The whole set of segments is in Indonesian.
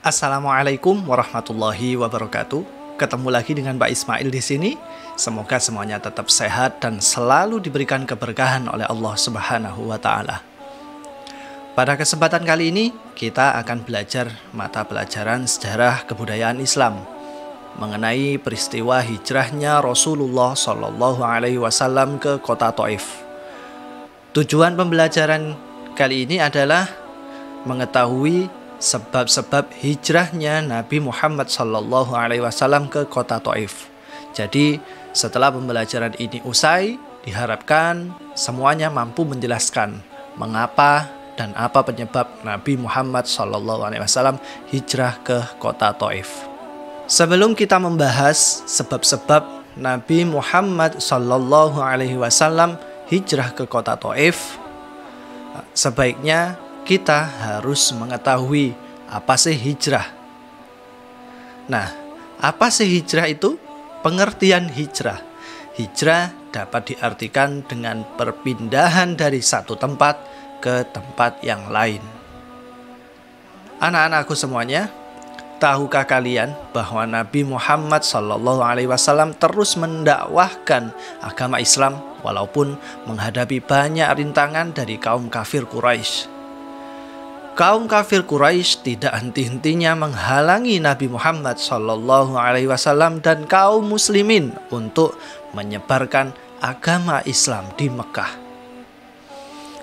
Assalamualaikum warahmatullahi wabarakatuh. Ketemu lagi dengan Pak Ismail di sini. Semoga semuanya tetap sehat dan selalu diberikan keberkahan oleh Allah Subhanahu wa taala. Pada kesempatan kali ini kita akan belajar mata pelajaran sejarah kebudayaan Islam mengenai peristiwa hijrahnya Rasulullah Shallallahu Alaihi Wasallam ke kota Taif. Tujuan pembelajaran kali ini adalah mengetahui sebab-sebab hijrahnya Nabi Muhammad Sallallahu Alaihi Wasallam ke kota Taif. Jadi setelah pembelajaran ini usai, diharapkan semuanya mampu menjelaskan mengapa dan apa penyebab Nabi Muhammad Sallallahu Alaihi Wasallam hijrah ke kota Taif. Sebelum kita membahas sebab-sebab Nabi Muhammad Sallallahu Alaihi Wasallam hijrah ke kota Taif, sebaiknya kita harus mengetahui apa sih hijrah. Nah, apa sih hijrah itu? Pengertian hijrah. Hijrah dapat diartikan dengan perpindahan dari satu tempat ke tempat yang lain. Anak-anakku semuanya, tahukah kalian bahwa Nabi Muhammad SAW terus mendakwahkan agama Islam walaupun menghadapi banyak rintangan dari kaum kafir Quraisy? Kaum kafir Quraisy tidak henti-hentinya menghalangi Nabi Muhammad SAW dan kaum muslimin untuk menyebarkan agama Islam di Mekah.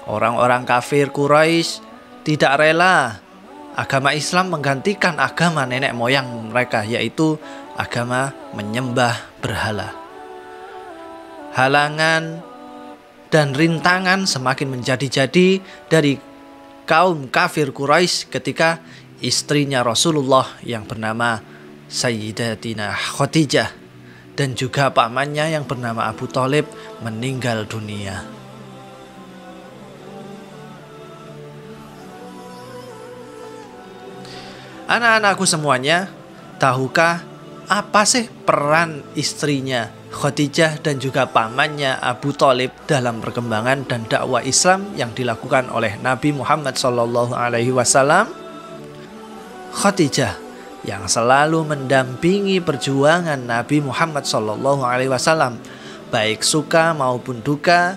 Orang-orang kafir Quraisy tidak rela agama Islam menggantikan agama nenek moyang mereka, yaitu agama menyembah berhala. Halangan dan rintangan semakin menjadi-jadi dari kaum kafir Quraisy ketika istrinya Rasulullah yang bernama Sayyidatina Khadijah dan juga pamannya yang bernama Abu Thalib meninggal dunia. Anak-anakku semuanya, tahukah apa sih peran istrinya Khadijah dan juga pamannya Abu Thalib dalam perkembangan dan dakwah Islam yang dilakukan oleh Nabi Muhammad SAW? Khadijah yang selalu mendampingi perjuangan Nabi Muhammad SAW, baik suka maupun duka,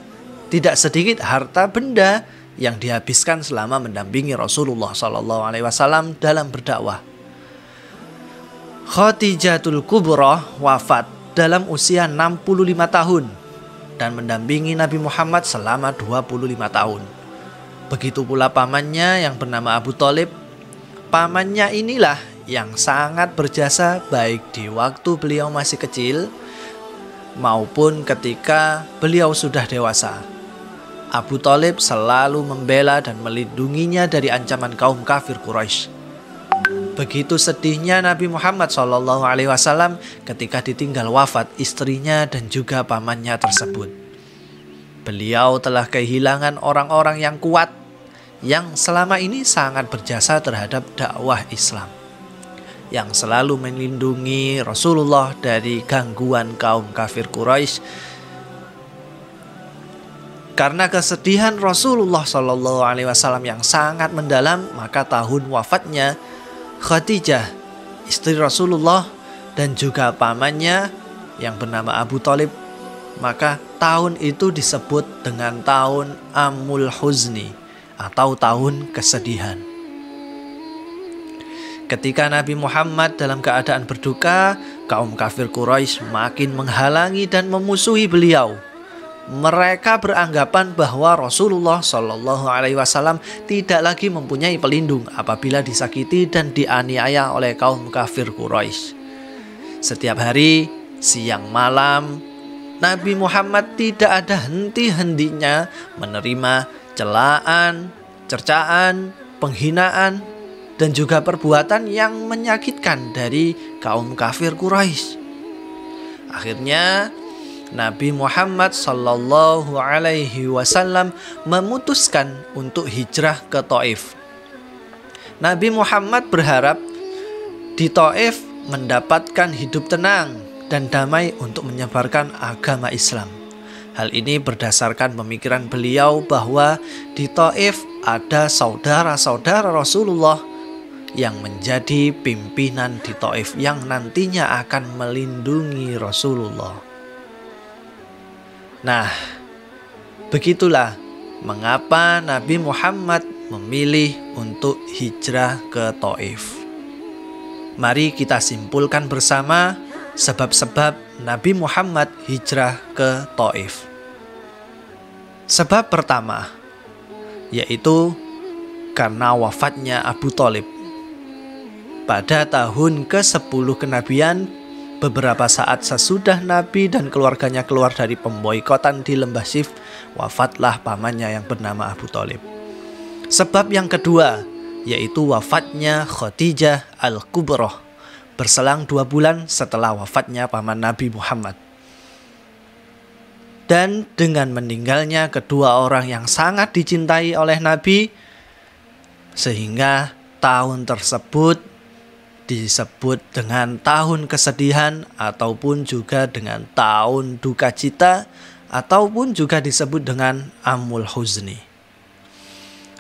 tidak sedikit harta benda yang dihabiskan selama mendampingi Rasulullah SAW dalam berdakwah. Khadijatul Kubra wafat dalam usia 65 tahun dan mendampingi Nabi Muhammad selama 25 tahun. Begitu pula pamannya yang bernama Abu Thalib. Pamannya inilah yang sangat berjasa baik di waktu beliau masih kecil maupun ketika beliau sudah dewasa. Abu Thalib selalu membela dan melindunginya dari ancaman kaum kafir Quraisy. Begitu sedihnya Nabi Muhammad SAW ketika ditinggal wafat istrinya dan juga pamannya tersebut. Beliau telah kehilangan orang-orang yang kuat yang selama ini sangat berjasa terhadap dakwah Islam, yang selalu melindungi Rasulullah dari gangguan kaum kafir Quraisy. Karena kesedihan Rasulullah SAW yang sangat mendalam, maka tahun wafatnya Khadijah, istri Rasulullah dan juga pamannya yang bernama Abu Thalib, maka tahun itu disebut dengan tahun Amul Huzni atau tahun kesedihan. Ketika Nabi Muhammad dalam keadaan berduka, kaum kafir Quraisy makin menghalangi dan memusuhi beliau. Mereka beranggapan bahwa Rasulullah SAW tidak lagi mempunyai pelindung apabila disakiti dan dianiaya oleh kaum kafir Quraisy. Setiap hari, siang malam, Nabi Muhammad tidak ada henti-hentinya menerima celaan, cercaan, penghinaan, dan juga perbuatan yang menyakitkan dari kaum kafir Quraisy. Akhirnya Nabi Muhammad Sallallahu Alaihi Wasallam memutuskan untuk hijrah ke Taif. Nabi Muhammad berharap di Taif mendapatkan hidup tenang dan damai untuk menyebarkan agama Islam. Hal ini berdasarkan pemikiran beliau bahwa di Taif ada saudara-saudara Rasulullah yang menjadi pimpinan di Taif yang nantinya akan melindungi Rasulullah. Nah, begitulah mengapa Nabi Muhammad memilih untuk hijrah ke Taif. Mari kita simpulkan bersama sebab-sebab Nabi Muhammad hijrah ke Taif. Sebab pertama, yaitu karena wafatnya Abu Thalib. Pada tahun ke-10 kenabian, beberapa saat sesudah Nabi dan keluarganya keluar dari pemboikotan di Lembah Sif, wafatlah pamannya yang bernama Abu Thalib. Sebab yang kedua, yaitu wafatnya Khadijah Al-Kubroh, berselang 2 bulan setelah wafatnya paman Nabi Muhammad. Dan dengan meninggalnya kedua orang yang sangat dicintai oleh Nabi, sehingga tahun tersebut disebut dengan tahun kesedihan ataupun juga dengan tahun duka cita ataupun juga disebut dengan Amul Huzni.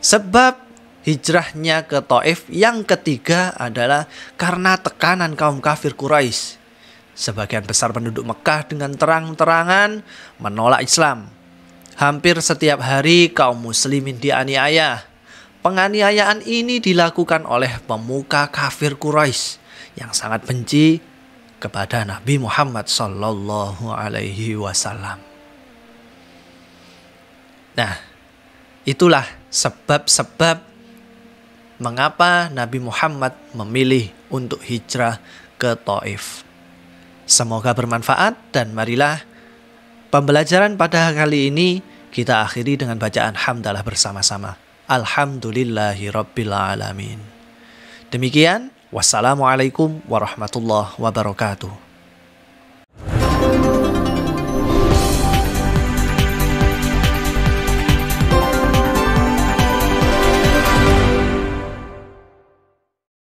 Sebab hijrahnya ke Taif yang ketiga adalah karena tekanan kaum kafir Quraisy. Sebagian besar penduduk Mekah dengan terang-terangan menolak Islam. Hampir setiap hari kaum muslimin dianiaya. Penganiayaan ini dilakukan oleh pemuka kafir Quraisy yang sangat benci kepada Nabi Muhammad sallallahu alaihi wasallam. Nah, itulah sebab-sebab mengapa Nabi Muhammad memilih untuk hijrah ke Taif. Semoga bermanfaat dan marilah pembelajaran pada kali ini kita akhiri dengan bacaan hamdalah bersama-sama. Alhamdulillahirabbil alamin. Demikian, wassalamualaikum warahmatullahi wabarakatuh.